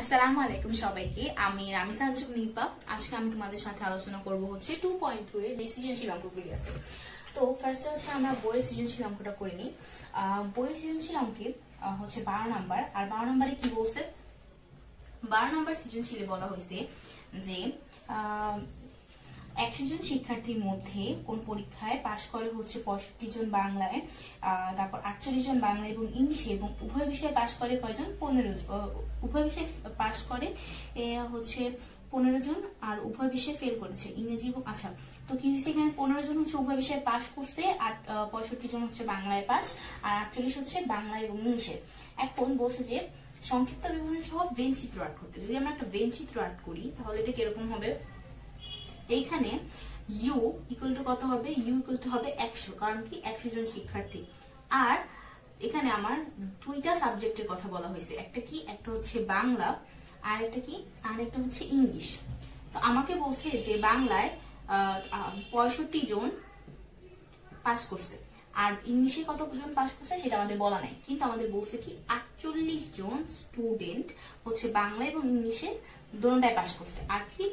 আসসালামু আলাইকুম সবাইকে। আমি রামিসা আঞ্জুম নিপা। আজকে আমি তোমাদের সাথে আলোচনা করব হচ্ছে 2.2 এর যে সৃজনশীল অঙ্কগুলি আছে। তো ফার্স্ট হচ্ছে আমরা বইয়ের সৃজনশীল অঙ্কটা করে নিই। বইয়ের সৃজনশীল অঙ্কে হচ্ছে 12 নাম্বার। আর 12 নাম্বারে কি বলছে, 12 নাম্বার সৃজনশীলে বলা হয়েছে যে 100 জন শিক্ষার্থীর মধ্যে কোন পরীক্ষায় পাশ করে হচ্ছে 65 জন বাংলায়, তারপর 48 জন বাংলা এবং ইংলিশে, এবং উভয় বিষয়ে পাশ করে কয়জন, 15 জন। উভয় বিষয়ে পাশ করে হচ্ছে 15 জন, আর উভয় বিষয়ে ফেল করেছে ইংরেজি এবং আচ্ছা। তো কি হয়েছে, এখানে 15 জন হচ্ছে উভয় বিষয়ে পাশ করছে, আর 65 জন হচ্ছে বাংলায় পাস, আর 48 হচ্ছে বাংলা এবং ইংলিশে। এখন বলছে যে সংক্ষিপ্ত বিবরণ সহ ভেন চিত্র আর্ট করতে। যদি আমরা একটা ভেন চিত্র আর্ট করি তাহলে এটা কিরকম হবে, এইখানে ইউ ইকুয়াল টু কত হবে, ইউ ইকুয়াল টু হবে 100, কারণ কি 100 জন শিক্ষার্থী। আর এখানে আমার দুইটা সাবজেক্টের কথা বলা হয়েছে, একটা কি, একটা হচ্ছে বাংলা, আর একটা কি, আর একটা হচ্ছে ইংলিশ। তো আমাকে বলছে যে বাংলায় 65 জন পাস করছে, আর ইংলিশে কতজন পাস করছে সেটা আমাদের বলা নাই, কিন্তু আমাদের বলছে কি 48 জন স্টুডেন্ট হচ্ছে বাংলা এবং ইংলিশে দুটোটাই পাস করছে, আর কি,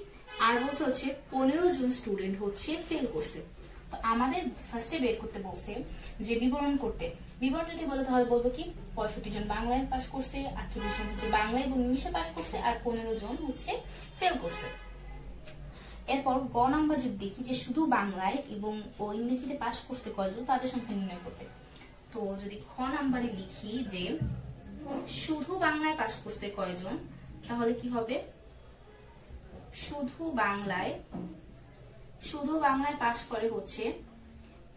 আর বলছে হচ্ছে 15 জন স্টুডেন্ট হচ্ছে ফেল করছে। তো আমাদের ফার্স্টে বের করতে বলছে যে বিবরণ করতে। বিবরণ যদি বলে তাহলে বলবো কি 65 জন বাংলায় পাস করছে, 48 জন হচ্ছে বাংলা এবং ইংলিশে পাস করছে, আর 15 জন হচ্ছে ফেল করছে। এরপর গ নাম্বার যদি দেখি যে শুধু বাংলায় এবং ইংরেজিতে পাস করছে কয়জন, তাদের সংখ্যা নির্ণয় করতে। তো যদি খ নাম্বারে লিখি যে শুধু বাংলায় পাস করছে কয়জন, তাহলে কি হবে, শুধু বাংলায় পাস করে হচ্ছে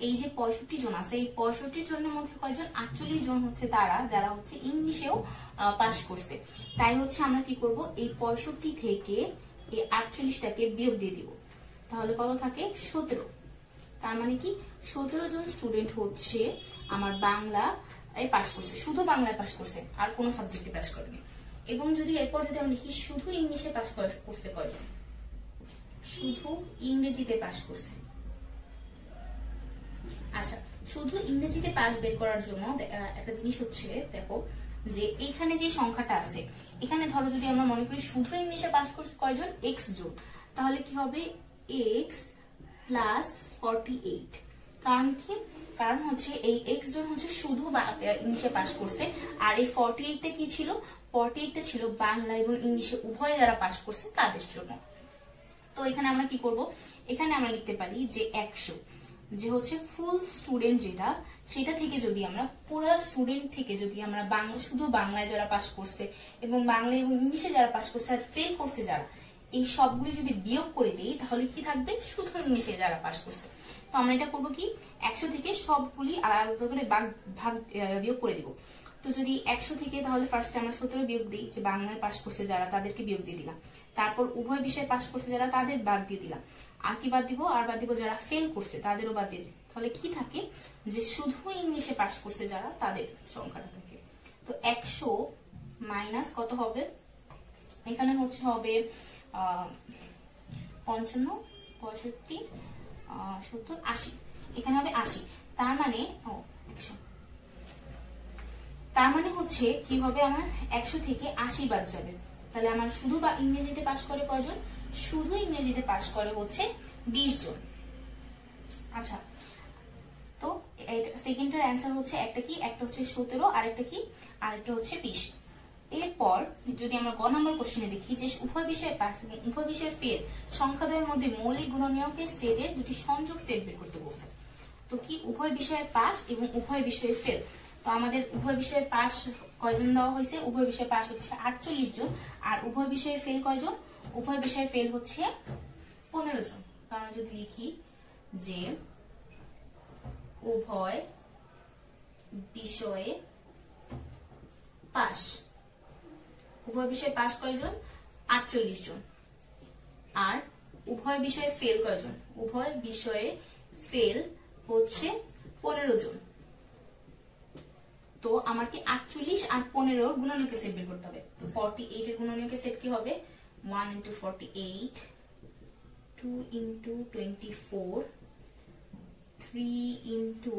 এই যে 65 জন আছে, এই 65 জনের মধ্যে কয়জন, 48 জন হচ্ছে তারা যারা হচ্ছে ইংলিশেও পাস করছে। তাই হচ্ছে আমরা কি করব, এই 65 থেকে এই 48টাকে বিয়োগ দিয়ে দিব, তাহলে কত থাকে 17। তার মানে কি 17 জন স্টুডেন্ট হচ্ছে আমার বাংলা পাস করছে, শুধু বাংলায় পাস করছে, আর কোনো সাবজেক্টে পাস করেনি। এবং যদি এরপর যদি আমরা লিখি শুধু ইংলিশে পাস করছে কয়জন, শুধু ইংরেজিতে পাস করছে। আচ্ছা, শুধু ইংরেজিতে পাস বের করার জন্য একটা জিনিস হচ্ছে, দেখো যে এখানে যে সংখ্যাটা আছে, এখানে ধরো যদি আমরা মনে করি শুধু ইংলিশে পাস করছে কয়জন, x জন, তাহলে কি হবে x প্লাস 48। কারণ কি, কারণ হচ্ছে এই x জন হচ্ছে শুধু ইংলিশে পাস করছে, আর এই 48টা কি ছিল, 48টা ছিল বাংলা এবং ইংলিশে উভয়ে যারা পাস করছে তাদের জন্য। তো এখানে আমরা কি করব, এখানে আমরা লিখতে পারি যে 100 যে হচ্ছে ফুল স্টুডেন্ট যেটা, সেটা থেকে যদি আমরা পুরো স্টুডেন্ট থেকে যদি আমরা শুধু বাংলায় যারা পাস করছে এবং বাংলা এবং ইংলিশে যারা পাস করছে আর ফেল করছে যারা, এই সবগুলি যদি বিয়োগ করে দিই তাহলে কি থাকবে, শুধু ইংলিশে যারা পাস করছে। তো আমরা এটা করবো কি 100 থেকে সবগুলি আলাদা করে ভাগ বিয়োগ করে দিব। তো যদি 100 থেকে তাহলে ফার্স্টে আমরা 17 বিয়োগ দিই, যে বাংলায় পাস করছে যারা তাদেরকে বিয়োগ দিয়ে দিলাম, তারপর উভয় বিষয়ে পাস করছে যারা তাদের বাদ দিয়ে দিলাম, আর কি বাদ দিব, আর বাদ দিব যারা ফেল করছে তাদেরও বাদ দিয়ে দিই। তাহলে কি থাকে, যে শুধু ইংলিশে পাস করছে যারা তাদের সংখ্যাটা থাকে। তো 100 মাইনাস কত হবে, এখানে হচ্ছে হবে 55, 65, 70, 80, এখানে হবে 80। তার মানে 100, তার মানে হচ্ছে কি হবে, আমার 100 থেকে 80 বাদ যাবে। তাহলে আমার শুধু বা ইংরেজিতে পাস করে কয়জন, শুধু ইংরেজিতে পাস করে হচ্ছে 20 জন। আচ্ছা, তো সেকেন্ডটার অ্যান্সার হচ্ছে একটা কি, একটা হচ্ছে 17, আর একটা কি, আর একটা হচ্ছে 20। এরপর যদি আমরা গ নম্বর কোশ্চেনে দেখি যে উভয় বিষয়ে পাস এবং উভয় বিষয়ে ফেল সংখ্যাদ্বয়ের মধ্যে মৌলিক গুণনীয়কের সেটের দুটি সংযোগ সেট বের করতে বলছে। তো কি উভয় বিষয়ে পাস এবং উভয় বিষয়ে ফেল। তো আমাদের উভয় বিষয়ে পাস কয়জন দেওয়া হয়েছে, উভয় বিষয়ে পাস হচ্ছে 48 জন, আর উভয় বিষয়ে ফেল কয়জন, উভয় বিষয়ে ফেল হচ্ছে 15 জন। তো আমরা যদি লিখি যে উভয় বিষয়ে পাস, উভয় বিষয়ে পাস কয়জন, 48 জন, আর উভয় বিষয়ে ফেল কয়জন, উভয় বিষয়ে ফেল হচ্ছে 15 জন। তো আমাকে 48 আর 15 গুণনীয়কের সেট বের করতে হবে। তো 48 এর গুণনীয়কের সেট কি হবে, 1 into 48, 2 into 24, 3 into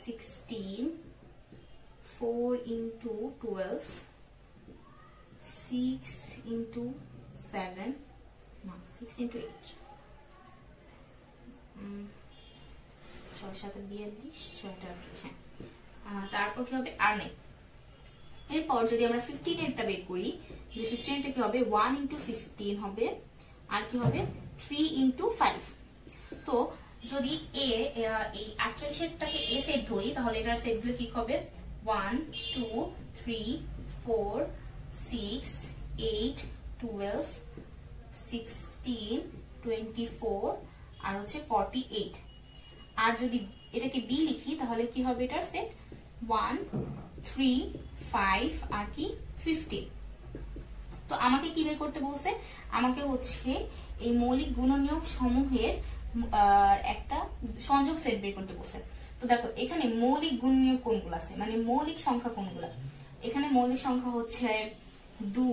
16, 4 into 12, 6 into 7 না 6 into 8 6 7 42 6 38 হ্যাঁ তারপর কি হবে আর নেই এরপর যদি আমরা 15 এরটা বের করি যে 15 এরটা কি হবে 1 into 15 হবে আর কি হবে 3 into 5 তো যদি এ এই 48 এরটাকে এ সেট ধরি তাহলে এটার সেটগুলো কি হবে 1 2 3 4 6 8 12 16 24 আর হচ্ছে 48 আর যদি এটাকে বি লিখি তাহলে কি হবে এটার সেট 1 3 5 আর কি 15 তো আমাকে কি বের করতে বলছে আমাকে হচ্ছে এই মৌলিক গুণনীয়ক সমূহের একটা সংযোগ সেট বের করতে বলছে তো দেখো এখানে মৌলিক গুণনীয়ক কোনগুলো আছে মানে মৌলিক সংখ্যা কোনগুলো এখানে মৌলিক সংখ্যা হচ্ছে 2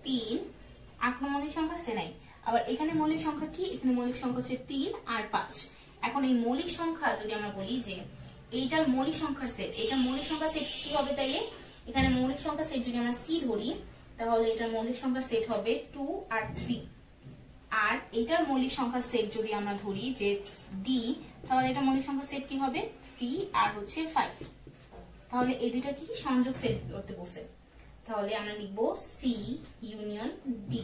3 আক্রমণিক সংখ্যা আছে নাই আবার এখানে মৌলিক সংখ্যা কি এখানে মৌলিক সংখ্যা হচ্ছে 3 আর 5 এখন এই মৌলিক সংখ্যা যদি আমরা বলি যে এইটার মৌলিক সংখ্যার সেট এটা মৌলিক সংখ্যা সেট কি হবে তাইলে এখানে মৌলিক সংখ্যা সেট যদি আমরা সি ধরি তাহলে এটার মৌলিক সংখ্যা সেট হবে 2 আর 3 আর এটার মৌলিক সংখ্যা সেট যদি আমরা ধরি যে ডি তাহলে এটা মৌলিক সংখ্যা সেট কি হবে 3 আর হচ্ছে 5 তাহলে এই দুইটা কি সংযোগ সেট করতে বলছে তাহলে আমরা লিখব সি ইউনিয়ন ডি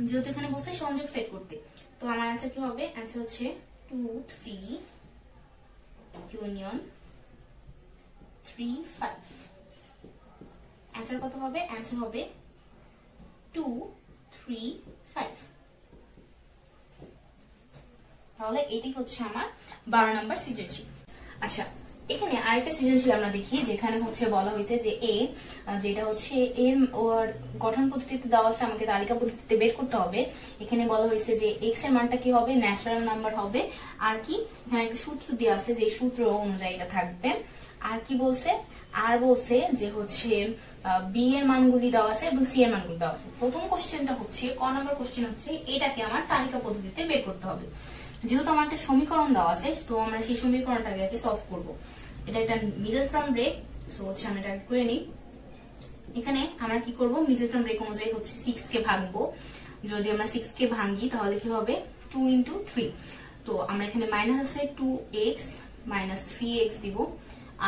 যেহেতু এখানে বলছে সংযোগ সেট করতে তো আমার आंसर কি হবে आंसर হচ্ছে 2 3 ইউনিয়ন 3 5 आंसर কত হবে आंसर হবে 2 3 5 তাহলে এটি হচ্ছে আমার 12 নাম্বার সৃজনশীল আচ্ছা এখানে আরেকটা সৃজনশীল আমরা দেখি যেখানে হচ্ছে বলা হয়েছে যে এ যেটা হচ্ছে এর গঠন পদ্ধতিতে দেওয়া আছে আমাকে তালিকা পদ্ধতিতে বের করতে হবে এখানে বলা হয়েছে যে x এর মানটা কি হবে ন্যাচারাল নাম্বার হবে আর কি এখানে একটা সূত্র দেওয়া আছে যে সূত্র অনুযায়ী এটা থাকবে আর কি বলছে আর বলছে যে হচ্ছে বি এর মানগুলি দেওয়া আছে এবং সি এর মানগুলি দেওয়া আছে প্রথম কোশ্চেনটা হচ্ছে ক নাম্বার কোশ্চেন হচ্ছে এটাকে আমার তালিকা পদ্ধতিতে বের করতে হবে যেহেতু আমার একটা সমীকরণ দেওয়া আছে তো আমরা সেই সমীকরণটাকে সলভ করব এটা একটা মিডল টার্ম ব্রেক সো হচ্ছে আমরা এটা করে নিই এখানে আমরা কি করব মিডল টার্ম ব্রেক অনুযায়ী হচ্ছে 6 কে ভাঙবো যদি আমরা 6 কে ভাঙি তাহলে কি হবে 2 into 3 তো আমরা এখানে মাইনাস আছে 2x - 3x দিব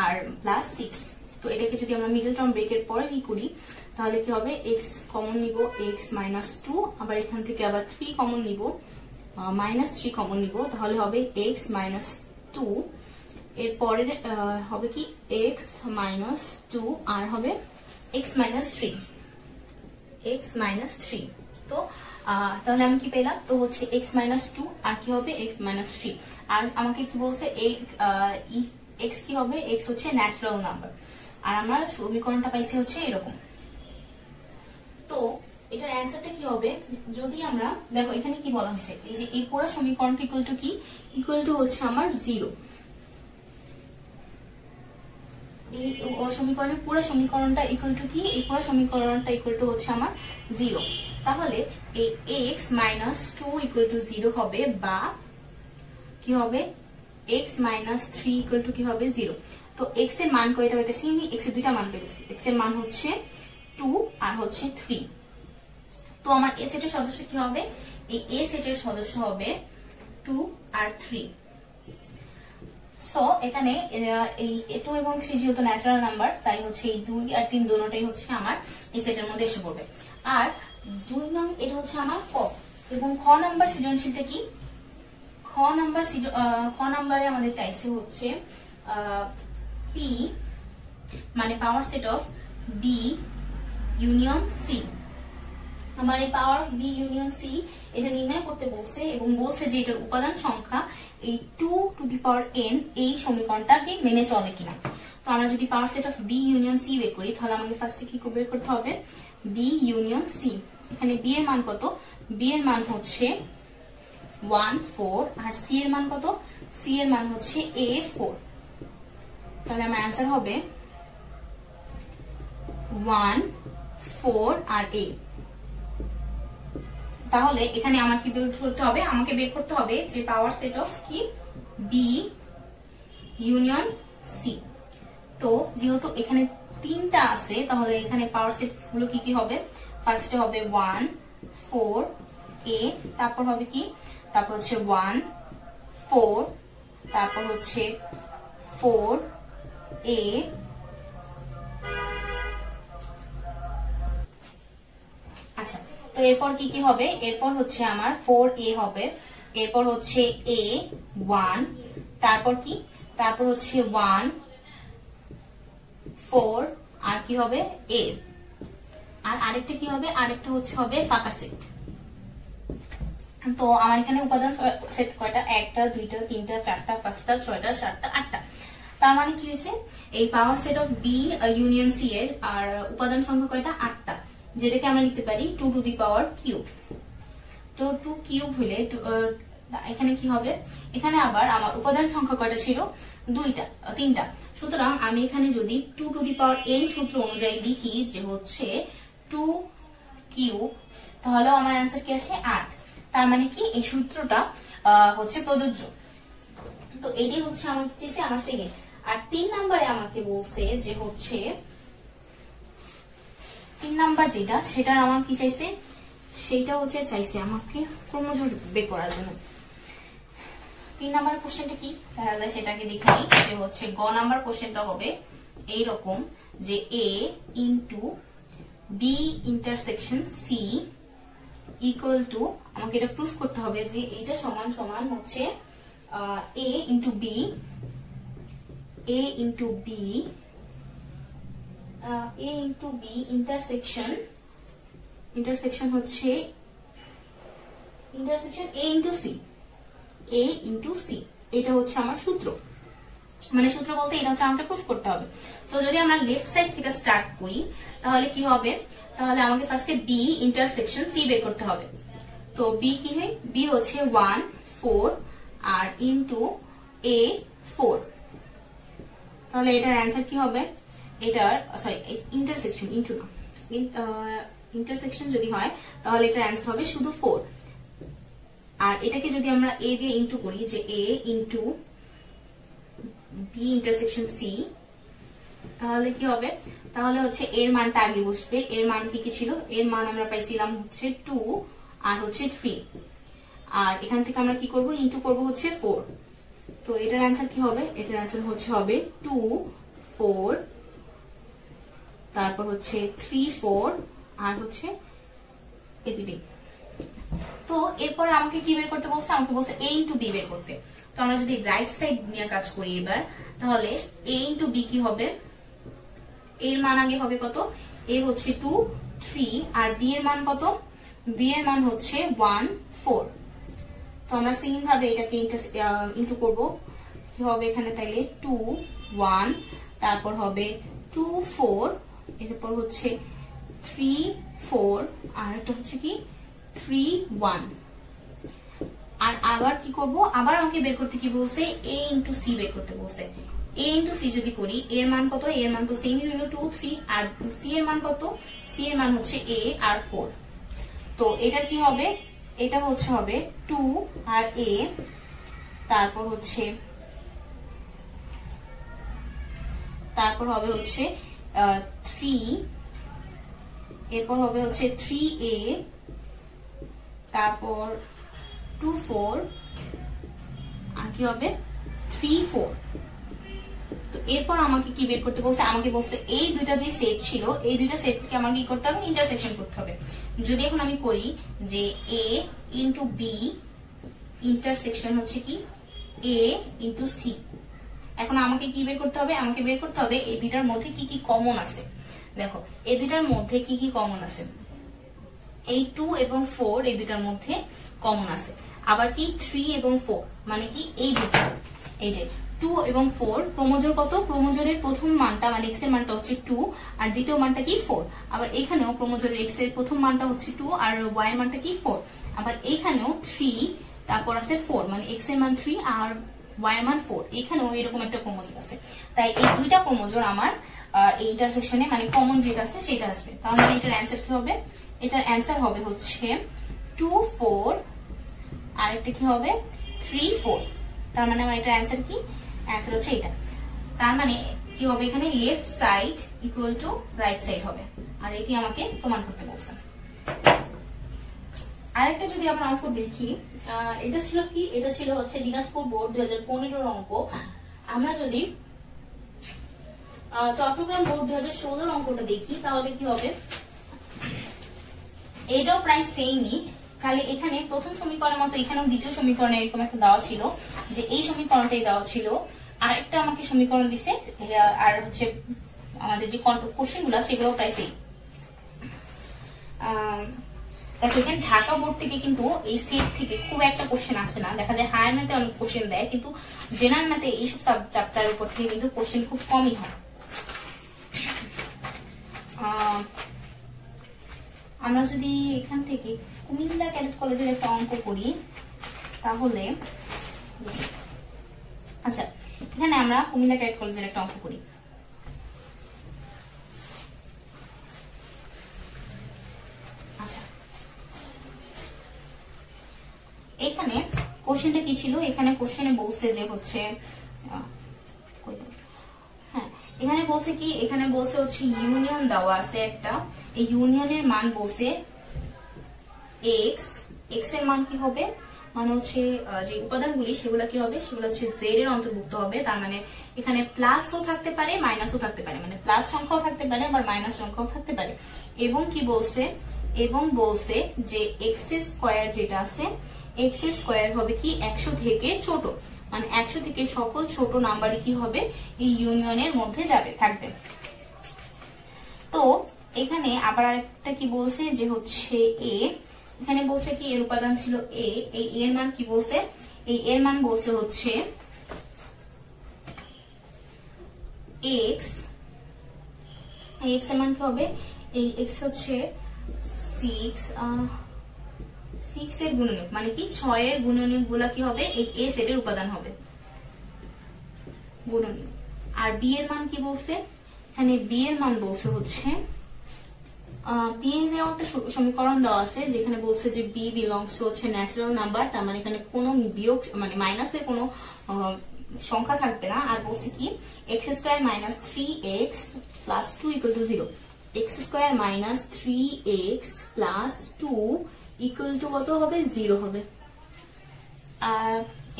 আর প্লাস 6 তো এটাকে যদি আমরা মিডল টার্ম ব্রেকের পরে কি করি তাহলে কি হবে x কমন নিব x - 2 আবার এখান থেকে আবার 3 কমন নিব -3 কমন নিব তাহলে হবে x - 2 এর পরে হবে কি x - 2 আর হবে x - 3 তো তাহলে আমি কি পেলাম তো হচ্ছে x - 2 আর কি হবে x - 3 আর আমাকে কি বলছে x কি হবে x হচ্ছে ন্যাচারাল নাম্বার আর আমরা সমীকরণটা পাইছি হচ্ছে এরকম তো এটার অ্যানসারটা কি হবে যদি আমরা দেখো এখানে কি বলা হয়েছে এই যে এই পুরো সমীকরণটা ইকুয়াল টু কি ইকুয়াল টু হচ্ছে আমার 0 এই সমীকরণের পুরো সমীকরণটা ইকুয়াল টু কি এই পুরো সমীকরণটা ইকুয়াল টু হচ্ছে আমার 0 তাহলে এই x - 2 ইকুয়াল টু 0 হবে বা কি হবে x - 3 ইকুয়াল টু কি হবে 0 তো x এর মান কয়টা পাইতেছি আমি x এর দুইটা মান পাইতেছি x এর মান হচ্ছে 2 আর হচ্ছে 3 তো আমার a সেটের সদস্য কি হবে এই a সেটের সদস্য হবে 2 আর 3 সো এখানে এই 2 এবং 3 যেহেতু ন্যাচারাল নাম্বার তাই হচ্ছে এই 2 আর 3 দুটোটাই হচ্ছে আমার এই সেটের মধ্যে এসে পড়বে আর 2 নং এটা হচ্ছে আমার ক এবং খ নাম্বার সৃজনশীলটা কি খ নাম্বারে আমাদের চাইছে হচ্ছে p মানে পাওয়ার set of b union c আমার এই power of b union c এটা নির্ণয় করতে বলছে এবং বলছে যে এটার উপাদান সংখ্যা এই 2 টু দি পাওয়ার n এই সমীকরণটাকে মেনে চলে কিনা তো আমরা যদি পাওয়ার set of b union c বের করি তাহলে আমাকে ফার্স্টে কি বের করতে হবে b ইউনিয়ন c এখানে b এর মান কত b এর মান হচ্ছে 1 4 আর c এর মান কত c এর মান হচ্ছে a 4 তাহলে আমার आंसर হবে 1 4 আর a তাহলে এখানে আমার কি বের করতে হবে আমাকে বের করতে হবে যে পাওয়ার সেট অফ কি b ইউনিয়ন c তো যেহেতু এখানে তিনটা আছে, তাহলে এখানে পাওয়ার সেট গুলো কি কি হবে? ফার্স্টে হবে 1 4 a, তারপর হবে কি, তারপর হচ্ছে 1 4, তারপর হচ্ছে 4 a, আচ্ছা তো এরপর কি কি হবে? এরপর হচ্ছে আমার 4a হবে, এরপর হচ্ছে a 1, তারপর কি, তারপর হচ্ছে 1 4, আর কি হবে a, আর আরেকটা কি হবে, আরেকটা হচ্ছে হবে ফাঁকা সেট। তো আমার এখানে উপাদান সেট কয়টা? 1টা 2টা 3টা 4টা 5টা 6টা 7টা 8টা। তার মানে কি হয়েছে, এই power set of B union C এর আর উপাদান সংখ্যা কয়টা? 8টা, যেটাকে আমরা লিখতে পারি 2 টু দি পাওয়ার কিউব। তো 2 কিউব হলে এখানে কি হবে, এখানে আবার আমার উপাদান সংখ্যা কয়টা ছিল? 3টা। সুতরাং আমি এখানে যদি 2 টু দি পাওয়ার n সূত্র অনুযায়ী লিখি যে হচ্ছে 2 কিউব, তাহলে আমার অ্যান্সার কি আসে? 8। তার মানে কি এই সূত্রটা হচ্ছে প্রযোজ্য। তো এটাই হচ্ছে আমার চেয়েছে আমার সেকেন্ড। আর 3 নম্বরে আমাকে বলছে যে হচ্ছে 3 নাম্বার যেটা, সেটা আমার কি চাইছে, সেটা হচ্ছে চাইছে আমাকে ক্রমজোড় বের করার জন্য। 3 নাম্বার কোশ্চেনটা কি, তাহলে সেটাকে দেখে নিই। যে হচ্ছে গ নাম্বার কোশ্চেনটা হবে এইরকম যে a into B intersection C equal to, আমাকে এটা প্রুফ করতে হবে যে এটা সমান সমান হচ্ছে a into B, a into B intersection হচ্ছে ইন্টারসেকশন a ইন্টু সি, এটা হচ্ছে আমার সূত্র। মানে সূত্র বলতে এটা হচ্ছে আমাকে প্রুফ করতে হবে। তো যদি আমরা লেফট সাইড থেকে স্টার্ট করি তাহলে কি হবে, তাহলে আমাকে ফার্স্টে বি ইন্টারসেকশন সি বের করতে হবে। তো বি কি হয়, বি হচ্ছে 1 4 আর ইন্টু a 4, তাহলে এটার অ্যান্সার কি হবে, এটার সরি ইন্টারসেকশন ইন্টু না, ইন্টারসেকশন যদি হয় তাহলে এটার অ্যান্সার হবে শুধু 4। আর এটাকে যদি আমরা a দিয়ে ইন্টু করি, যে a into B intersection C, তাহলে কি হবে, তাহলে হচ্ছে এর মানটা আগে বসবে। এর মান কি কি ছিল, এর মান আমরা পাইছিলাম হচ্ছে 2 আর হচ্ছে 3, আর এখান থেকে আমরা কি করব, ইন্টু করব হচ্ছে 4। তো এটার অ্যান্সার কি হবে, এটার অ্যান্সার হচ্ছে হবে 2 4, তারপর হচ্ছে 3 4, আর হচ্ছে এদিকে। তো এরপরে আমাকে কি বের করতে বলছে, আমাকে বলছে a ইন্টু বি বের করতে। তো আমরা যদি রাইট সাইড নিয়ে কাজ করি এবার, তাহলে a ইন্টু বি কি হবে, এর মান আগে হবে কত, a হচ্ছে 2 3, আর b এর মান কত, b এর মান হচ্ছে 1 4। তো আমরা সেম ভাবে এটাকে ইন্টু করব, কি হবে এখানে, তাইলে 2 1, তারপর হবে 2 4, এরপর হচ্ছে 3 4, আর এটা হচ্ছে কি 3 1। আর আবার কি করব, আবার আমাকে বের করতে কি বলছে, a ইন্টু সি বের করতে বলছে। a ইন্টু সি যদি করি, এর মান কত, এর মান তো সেম হলো 2 3, আর সি এর মান কত, সি এর মান হচ্ছে a আর 4। তো এটা কি হবে, এটা হচ্ছে হবে 2 আর a, তারপর হবে হচ্ছে 3, এরপর হবে হচ্ছে 3a, তারপর 2 4, আর কি হবে 3 4। তো এরপর আমাকে কি বের করতে বলছে, আমাকে বলছে এই দুইটা যে সেট ছিল, এই দুইটা সেটকে আমাকে কি করতে হবে, ইন্টারসেকশন করতে হবে। যদি এখন আমি করি যে a ইন্টু বি ইন্টারসেকশন হচ্ছে কি a ইন্টু সি, এখন আমাকে কি বের করতে হবে, আমাকে বের করতে হবে এই দুইটার মধ্যে কি কি কমন আছে। দেখো এই দুইটার মধ্যে কি কি কমন আছে, এই 2 এবং 4 এই দুইটার মধ্যে কমন আছে। আবার কি 3 এবং 4, মানে কি এই দুটো, এই যে 2 এবং 4 ক্রমজোড় কত, ক্রমজোড়ের প্রথম মানটা মানে x এর মানটা হচ্ছে 2 আর দ্বিতীয় মানটা কি 4। আবার এখানেও ক্রমজোড়ের x এর প্রথম মানটা হচ্ছে 2 আর y এর মানটা কি 4। আবার এখানেও 3, তারপর আছে 4, মানে x এর মান 3 আর y এর মান 4। এখানেও এরকম একটা ক্রমজোড় আছে। তাই এই দুইটা ক্রমজোড় আমার এই ইন্টারসেকশনে মানে কমন যেটা আছে সেটা আসবে। তাহলে এটার অ্যান্সার কি হবে, এটার অ্যান্সার হবে হচ্ছে 2 4, আর একটা কি হবে 3 4। তার মানে আমার এটার অ্যান্সার কি, অ্যান্সার হচ্ছে এটা। তার মানে কি হবে এখানে left side equal to right side হবে, আর এটি আমাকে প্রমাণ করতে বলছে। আরেকটা যদি আমরা অঙ্ক দেখি, এটা ছিল কি, এটা ছিল হচ্ছে দিনাজপুর বোর্ড 2015 অঙ্ক। আমরা যদি চট্টগ্রাম বোর্ড 2016 অঙ্কটা দেখি তাহলে কি হবে, এটাও প্রায় সেমই, খালি এখানে প্রথম সমীকরণের মতো এখানেও দ্বিতীয় সমীকরণে এরকম একটা দেওয়া ছিল যে এই সমীকরণটাই দেওয়া ছিল, আরেকটা আমাকে সমীকরণ দিছে, আর হচ্ছে আমাদের যে কোশ্চেন গুলো সেগুলো প্রায় সেম। দেখো এখানে ঢাকা বোর্ড থেকে কিন্তু এই সেট থেকে খুব একটা কোশ্চেন আসে না, দেখা যায় হায়ার ম্যাথে অনেক কোশ্চেন দেয়, কিন্তু জেনারেল ম্যাথে এইসব চ্যাপ্টারের উপর থেকে কিন্তু কোশ্চেন খুব কমই হয়। আমরা যদি এখান থেকে কুমিল্লা ক্যাডেট কলেজের একটা অঙ্ক করি তাহলে, আচ্ছা এখানে আমরা কুমিল্লা ক্যাডেট কলেজের একটা অঙ্ক করি। আচ্ছা এখানে কোশ্চেনটা কি ছিল, এখানে কোশ্চেনে বলছে যে হচ্ছে এখানে বলছে কি, এখানে বলছে হচ্ছে ইউনিয়ন দেওয়া আছে একটা, এই ইউনিয়নের মান বলছে এক্স, এক্স এর মান কি হবে, মানে হচ্ছে যে উপাদানগুলি সেগুলো কি হবে, সেগুলো হচ্ছে জেড এর অন্তর্ভুক্ত হবে। তার মানে এখানে প্লাসও থাকতে পারে মাইনাসও থাকতে পারে, মানে প্লাস সংখ্যাও থাকতে পারে আবার মাইনাস সংখ্যাও থাকতে পারে। এবং কি বলছে, এবং বলছে যে এক্স এর স্কয়ার যেটা আছে, এক্স এর স্কয়ার হবে কি 100 থেকে ছোট, মানে 100 থেকে সকল ছোট নাম্বারই কি হবে এই ইউনিয়নের মধ্যে যাবে থাকবে। তো এখানে আবার আরেকটা কি বলছে যে হচ্ছে এ, এখানে বলছে কি এর উপাদান ছিল এ, এই এর মান কি বলছে, এই এর মান বলছে হচ্ছে এক্স, এক্স এর মান কি হবে, এই এক্স হচ্ছে 6 এর গুণনীয়ক, মানে কি 6 এর গুণনীয়ক গুলা কি হবে এই এ সেটের উপাদান হবে গুণনীয়ক। আর বি এর মান কি বলছে, এখানে বি এর মান বলছে হচ্ছে বি এর একটা সমীকরণ দেওয়া আছে যেখানে বলছে যে বি বিলংস টু হচ্ছে ন্যাচারাল নাম্বার, তার মানে এখানে কোনো বিয়োগ মানে মাইনাসের কোনো সংখ্যা থাকবে না। আর বলছে কি x square minus 3x plus 2 equal to 0, x square minus 3x plus 2 equal to কত হবে, 0 হবে।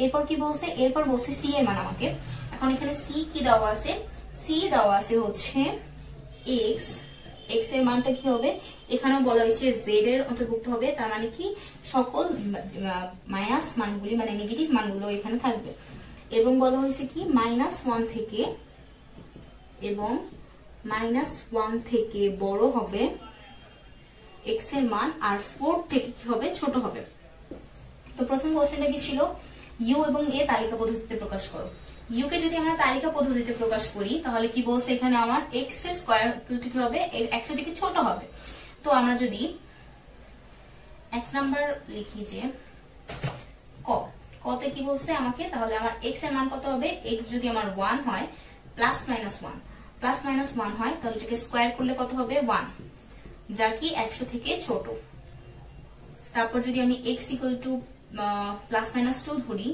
এরপর কি বলছে, এরপর বলছে সি এর মান আমাকে, এখন এখানে সি কি দেওয়া আছে, সি দেওয়া আছে হচ্ছে এক্স, এক্স এর মানটা কি হবে, এখানেও বলা হয়েছে জেড এর অন্তর্ভুক্ত হবে, তার মানে কি সকল মাইনাস মানগুলি মানে নেগেটিভ মানগুলো এখানে থাকবে। এবং বলা হয়েছে কি -1 থেকে, এবং -1 থেকে বড় হবে এক্স এর মান, আর 4 থেকে কি হবে ছোট হবে। তো প্রথম কোশ্চেনটা কি ছিল, ইউ এবং এ তালিকা পদ্ধতিতে প্রকাশ করো। ইউ কে যদি আমরা তালিকা পদ্ধতিতে প্রকাশ করি তাহলে কি বলছে, এখানে আমার এক্স এর স্কয়ার কি হবে 100 থেকে ছোট হবে। তো আমরা যদি 1 নাম্বার লিখি যে কতে কি বলছে আমাকে, তাহলে আমার এক্স এর মান কত হবে, এক্স যদি আমার 1 হয় প্লাস মাইনাস 1 হয় তাহলে এটাকে স্কয়ার করলে কত হবে 1, যা কি 100 থেকে ছোট। তারপর যদি আমি x equal to plus minus 2 ধরি,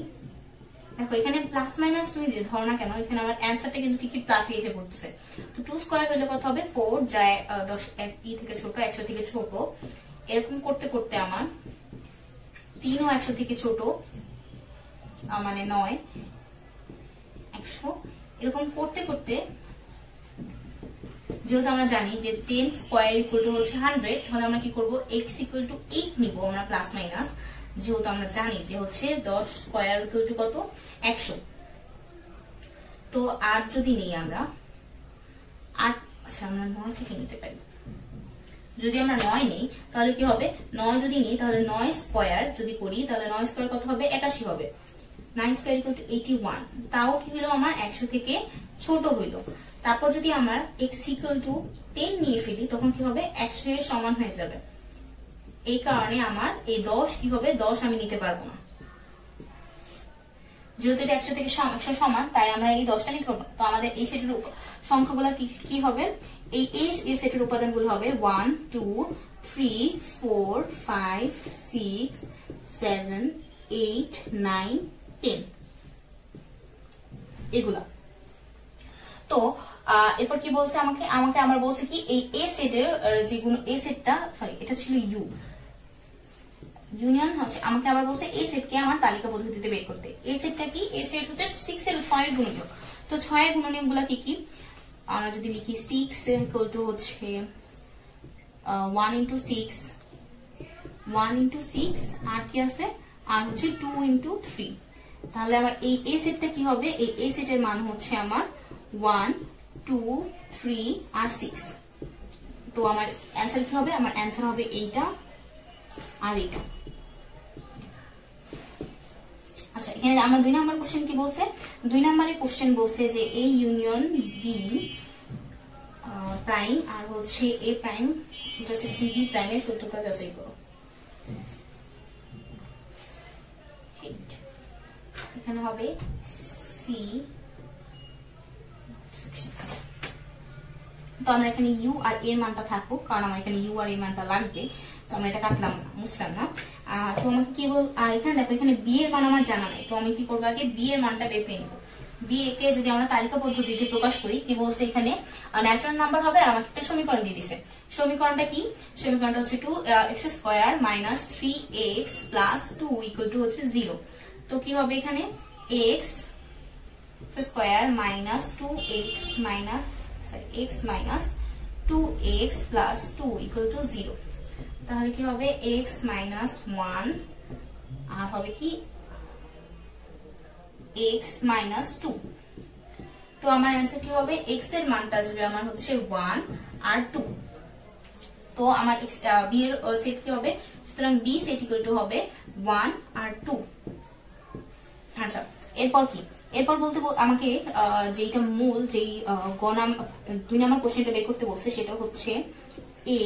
দেখো এখানে প্লাস মাইনাস তুমি ধরো না কেন, এখানে আমার অ্যান্সারটা কিন্তু ঠিকই প্লাসে এসে পড়তেছে। তো 2 স্কয়ার হলে কত হবে 4, যায় 10 থেকে ছোট 100 থেকে ছোট, এরকম করতে করতে আমার 3 ও 100 থেকে ছোট মানে 9, 100, এরকম করতে করতে যেহেতু আমরা জানি যে 10 স্কয়ার ইকুয়াল টু হচ্ছে 100, তাহলে আমরা কি করব x ইকুয়াল টু 8 নিব আমরা প্লাস মাইনাস, যেহেতু আমরা জানি যে হচ্ছে 10 স্কয়ার ইকুয়াল টু কত 100। তো 8 যদি নেই আমরা 8, আচ্ছা আমরা 9 থেকে নিতে পারি, যদি আমরা 9 নেই তাহলে কি হবে, 9 যদি নিই তাহলে 9 স্কয়ার যদি করি তাহলে 9 স্কয়ার কত হবে 81 হবে, 9 স্কয়ার ইকুয়াল টু 81, তাও কি হলো আমার 100 থেকে ছোট হইলো। তারপর যদি আমার x ইকুয়াল টু 10 নিয়ে ফেলি তখন কি হবে 100 এর সমান হয়ে যাবে। এই কারণে আমার এই 10 কি হবে 10 আমি নিতে পারবো না, যেহেতু এটা 100 থেকে 100 সমান তাই আমরা এই 10টা নিতে পারবো। তো আমাদের এই সেটের সংখ্যাগুলো কি হবে, এই সেটের উপাদানগুলো হবে 1 2 3 4 5 6 7 8 9 10 এগুলা। তো এরপর কি বলছে আমাকে আমাকে আমার বলছে কি এই এ সেটের যেগুলো এ সেটটা সরি এটা ছিল ইউ ইউনিয়ন হচ্ছে আমাকে আবার বলছে এই সেটকে আমার তালিকা পদ্ধতিতে বের করতে। এই সেটটা কি এই সেট হচ্ছে 6 এর 6 এর গুণনীয়ক। তো 6 এর গুণনীয়ক গুলা কি কি আমরা যদি লিখি 6 ইকুয়াল টু হচ্ছে 1 into 6 1 into 6 আর কি আছে আর হচ্ছে 2 into 3। তাহলে আমার এই এ সেটটা কি হবে এই এ সেটের মান হচ্ছে আমার 1 2 3 আর 6। তো আমার অ্যানসার কি হবে আমার অ্যানসার হবে এইটা আর এইটা। আচ্ছা এখানে আমরা 2 নাম্বার কোশ্চেন কি বলছে 2 নম্বরে কোশ্চেন বলছে যে এ ইউনিয়ন বি প্রাইম আর হচ্ছে এ প্রাইম ইন্টারসেকশন বি প্রাইমের সত্যতা যাচাই করো। এখানে হবে সি তো আমরা এখানে ইউ আর এর মানটা থাকুক কারণ আমার এখানে ইউ আর এর মানটা লাগবে তো আমরা এটা কাটলাম না মুছলাম না। তো আমাকে কি বল এখানে দেখো এখানে বি এর মান আমার জানা নেই তো আমি কি করবো আগে বি এর মানটা বের করে নেবো। বি কে যদি আমরা তালিকা পদ্ধতিতে প্রকাশ করি কি বলছে এখানে ন্যাচারাল নাম্বার হবে আর আমাকে একটা সমীকরণ দিয়ে দিছে। সমীকরণটা কি সমীকরণটা হচ্ছে 2x square minus 3x plus 2 equal to হচ্ছে 0। তো কি হবে এখানে x square minus 2x minus x minus 2x plus 2 equal to 0। তাহলে কি হবে x মাইনাস 1 আর হবে কি x মাইনাস 2। তো আমার অ্যান্সার কি হবে x এর মানটা আসবে আমার হচ্ছে 1 আর 2। তো আমার b এর সেট কি হবে সুতরাং b সেট ইকুয়াল টু হবে 1 আর 2। আচ্ছা এরপর কি এরপর বলতে আমাকে যেটা মূল যেই 2 নাম্বার কোশ্চেনটা বের করতে বলছে সেটা হচ্ছে a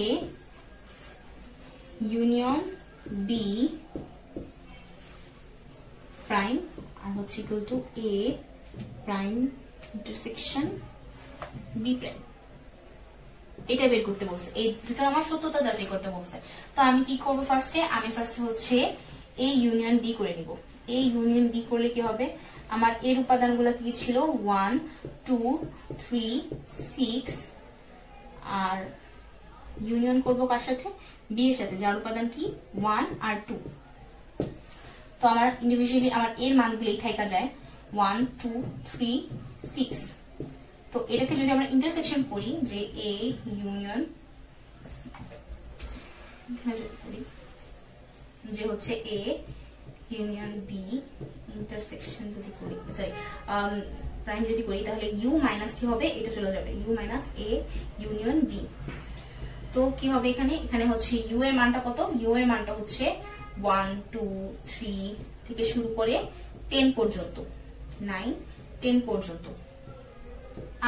ইউনিয়ন বি প্রাইম আর হচ্ছে equal to A prime intersection B prime এটা বের করতে বলছে। এই দুটো আমার সত্যতা যাচাই করতে বলছে। তো আমি কি করব ফার্স্টে আমি ফার্স্টে হচ্ছে এ ইউনিয়ন বি করে নিব। এ ইউনিয়ন বি করলে কি হবে আমার এর উপাদানগুলো কি ছিল 1 2 3 6 আর ইউনিয়ন করব কার সাথে বি এর সাথে যার উপাদান কি 1 আর 2। তো আমার ইন্ডিভিজুয়ালি আমার এর মানগুলোই থাকা যায় 1 2 3 6। তো এটাকে যদি আমরা ইন্টারসেকশন করি যে এ ইউনিয়ন যে হচ্ছে এ ইউনিয়ন বি ইন্টারসেকশন যদি করি সরি প্রাইম যদি করি তাহলে ইউ মাইনাস কি হবে এটা চলে যাবে U minus A union B. তো কি হবে এখানে এখানে হচ্ছে ইউ এর মানটা কত ইউ এর মানটা হচ্ছে 1 2 3 থেকে শুরু করে 10 পর্যন্ত 9 10 পর্যন্ত।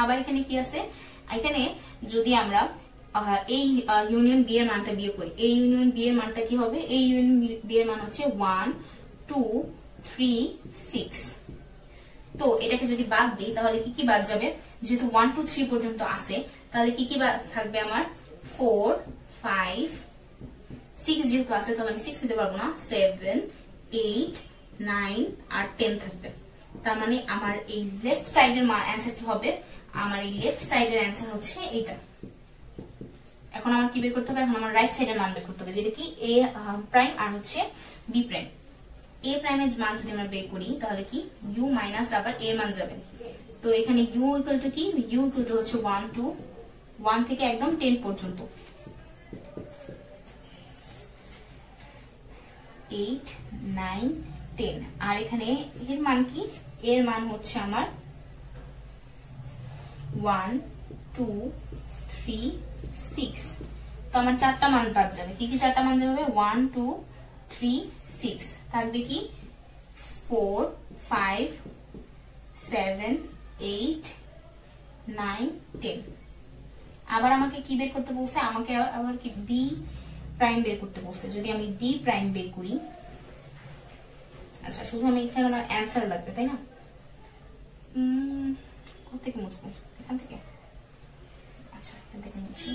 আবার এখানে কি আছে এখানে যদি আমরা এই ইউনিয়ন বি এর মানটা বিয়োগ করি এই ইউনিয়ন বি এর মানটা কি হবে এই ইউনিয়ন বি এর মান হচ্ছে 1 2 3 6। তো এটাকে যদি বাদ দিই তাহলে কি কি বাদ যাবে যেহেতু 1 2 3 পর্যন্ত আছে তাহলে কি কি থাকবে আমার 4 5 6 যেহেতু আছে তাহলে আমি 6 দিতে পারবো না 7 8 9 আর 10 থাকবে। তার মানে আমার এই লেফট সাইডের অ্যান্সার কি হবে আমার এই লেফট সাইডের অ্যান্সার হচ্ছে এইটা। এখন আমার কি বের করতে হবে এখন আমার রাইট সাইডের মান বের করতে হবে যেটা কি এ প্রাইম আর হচ্ছে বি প্রাইম। এ প্রাইমের মান যদি আমরা বের করি তাহলে কি ইউ মাইনাস আবার এর মান যাবে। তো এখানে ইউ ইকুয়াল টু কি ইউ ইকুয়াল টু হচ্ছে 1 2 1 থেকে একদম 10 পর্যন্ত 8 9 10 আর এখানে এর মান কি এর মান হচ্ছে আমার 1 2 3 6। তো আমার চারটা মান বাদ যাবে কি কি চারটা মান যাবে 1 2 3 6 থাকবে কি 4 5 7 8 9 10। আবার আমাকে কি বের করতে বলছে আমাকে আবার কি বি প্রাইম বের করতে বলছে। যদি আমি বি প্রাইম বের করি আচ্ছা শুধু আমি এখানে আমার অ্যান্সার লাগবে তাই না কোথা থেকে মুছবো এখান থেকে আচ্ছা এখান থেকে মুছি।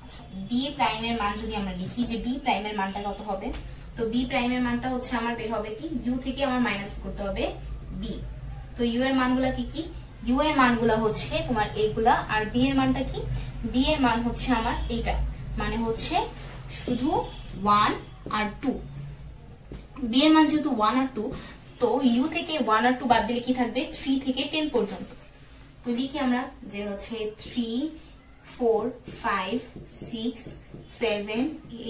আচ্ছা বি প্রাইমের মান যদি আমরা লিখি যে বি প্রাইমের মানটা কত হবে তো বি প্রাইমের মানটা হচ্ছে আমার বের হবে কি ইউ থেকে আমার মাইনাস করতে হবে বি। তো ইউ এর মানগুলা কি কি ইউ এর মানগুলা হচ্ছে তোমার এইগুলা, আর বি এর মানটা কি, বি এর মান হচ্ছে আমার এইটা, মানে হচ্ছে শুধু 1 আর 2। বি এর মান যেহেতু 1 আর 2, তো ইউ থেকে 1 আর 2 বাদ দিলে কি থাকবে, 3 থেকে 10 পর্যন্ত। তো লিখি আমরা যে হচ্ছে 3, 4, 5, 6, 7,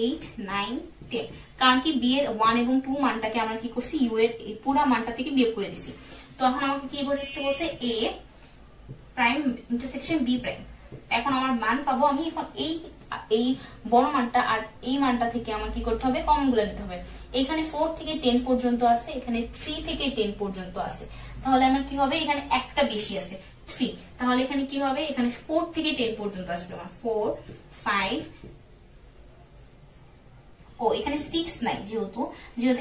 8, 9, 10। কারণ কি বি এর 1 এবং 2 মানটাকে আমরা কি করছি, ইউ এর পুরা মানটা থেকে বিয়োগ করে দিছি। তো এখন আমাকে কি বলে লিখতে বলছে, এ প্রাইম ইন্টারসেকশন বি প্রাইম। এখন আমার মান পাবো আমি, এখন এই বড় মানটা আর এই মানটা থেকে আমার কি করতে হবে, কমন গুলো নিতে হবে। এখানে 4 থেকে 10 পর্যন্ত আছে, এখানে 3 থেকে 10 পর্যন্ত আছে, তাহলে আমার কি হবে, এখানে একটা বেশি আছে 3, তাহলে এখানে কি হবে, এখানে 4 থেকে 10 পর্যন্ত আসবে আমার 4, 5, ও এখানে 6 নাই, যেহেতু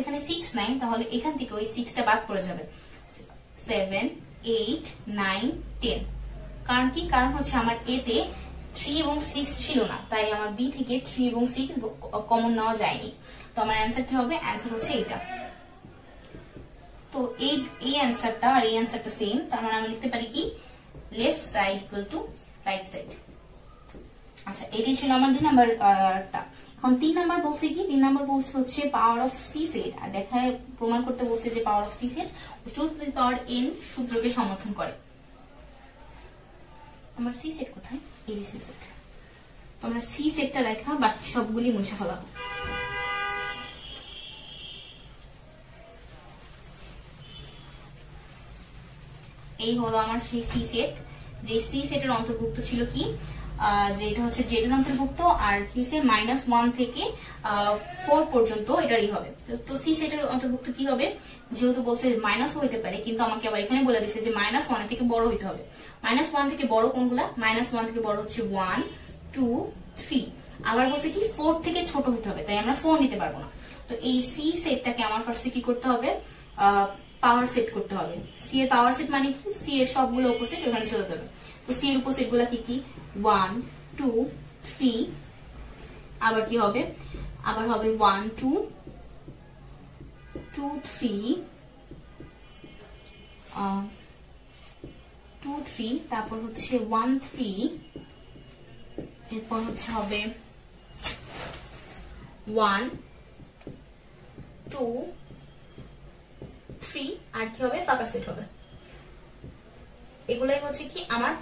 এখানে 6 নাই, তাহলে এখান থেকে ওই 6টা বাদ পড়ে যাবে, 7, 8, 9, 10। কারণ কি, কারণ হচ্ছে আমার এতে 3 এবং 6 ছিল না, তাই আমার বি থেকে 3 এবং 6 কমন নেওয়া যায়নি। তো আমার অ্যান্সার কি হবে, অ্যান্সার হচ্ছে এটা। তো এই অ্যান্সারটা আর এই অ্যান্সারটা সেম, তার মানে আমি লিখতে পারি কি, left side equal to right side. আচ্ছা, এটাই ছিল আমার 2 নাম্বারটা। এখন 3 নাম্বার বলছে কি, 3 নাম্বার বলছে হচ্ছে পাওয়ার অফ সি সেট, আর দেখায় প্রমাণ করতে বলছে যে power of C set 2 to the power n সূত্রকে সমর্থন করে। আমার সি সেট কোথায়, এই যে সি সেট। তোমরা সি সেটটা রেখা বাকি সবগুলি মুছে ফেলাবো। এই হলো আমার সেই সি সেট, যে সি সেটের অন্তর্ভুক্ত ছিল কি, যে এটা হচ্ছে জেড এর অন্তর্ভুক্ত, আর কি হচ্ছে -1 থেকে 4 পর্যন্ত এটারই হবে। তো সি সেটের অন্তর্ভুক্ত কি হবে, যেহেতু বলছে মাইনাস হইতে পারে, কিন্তু আমাকে আবার এখানে বলে দিচ্ছে যে -1 থেকে বড় হইতে হবে। -1 থেকে বড় কোনগুলা, -1 থেকে বড় হচ্ছে 1, 2, 3। আবার বলছে কি 4 থেকে ছোট হইতে হবে, তাই আমরা 4 নিতে পারবো না। তো এই সি সেটটাকে আমার ফার্স্টে কি করতে হবে, পাওয়ার সেট করতে হবে। সি এর পাওয়ার সেট মানে কি, সি এর সবগুলো অপোজিট ওখানে চলে যাবে। তো সি এর অপোজিট গুলা কি কি, 1, 2, 3, আবার কি হবে, আবার হবে 1, 2, 2, 3, 2, 3, তারপর হচ্ছে 1, 3, এরপর হচ্ছে হবে 1, 2, 3, আর কি হবে, ফাঁকা সেট হবে। এগুলাই হচ্ছে কি আমার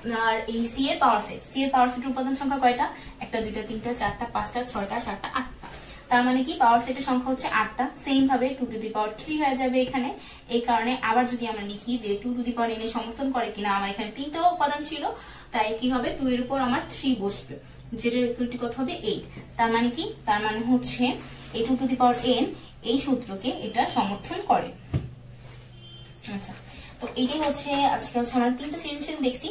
এই সি এর পাওয়ার সেট। সি এর পাওয়ার সেটের উপাদান সংখ্যা কয়টা, 1, 2, 3, 4, 5, 6, 7, 8টা। তার মানে কি পাওয়ার সেটের সংখ্যা হচ্ছে 8টা। সেম ভাবে 2 টু দি পাওয়ার 3 হয়ে যাবে এখানে। এই কারণে আবার যদি আমরা লিখি যে 2 টু দি পাওয়ার n এর সমর্থন করে কিনা, আমার এখানে 3টা উপাদান ছিল, তাই কি হবে 2 এর উপর আমার 3 বসবে, যেটার ইকুয়ালিটি কত হবে 8। তার মানে কি, তার মানে হচ্ছে এই 2 টু দি পাওয়ার n এই সূত্রকে এটা সমর্থন করে। আচ্ছা, তো এটাই হচ্ছে আজকে হচ্ছে আমরা 3টা সৃজনশীল দেখছি।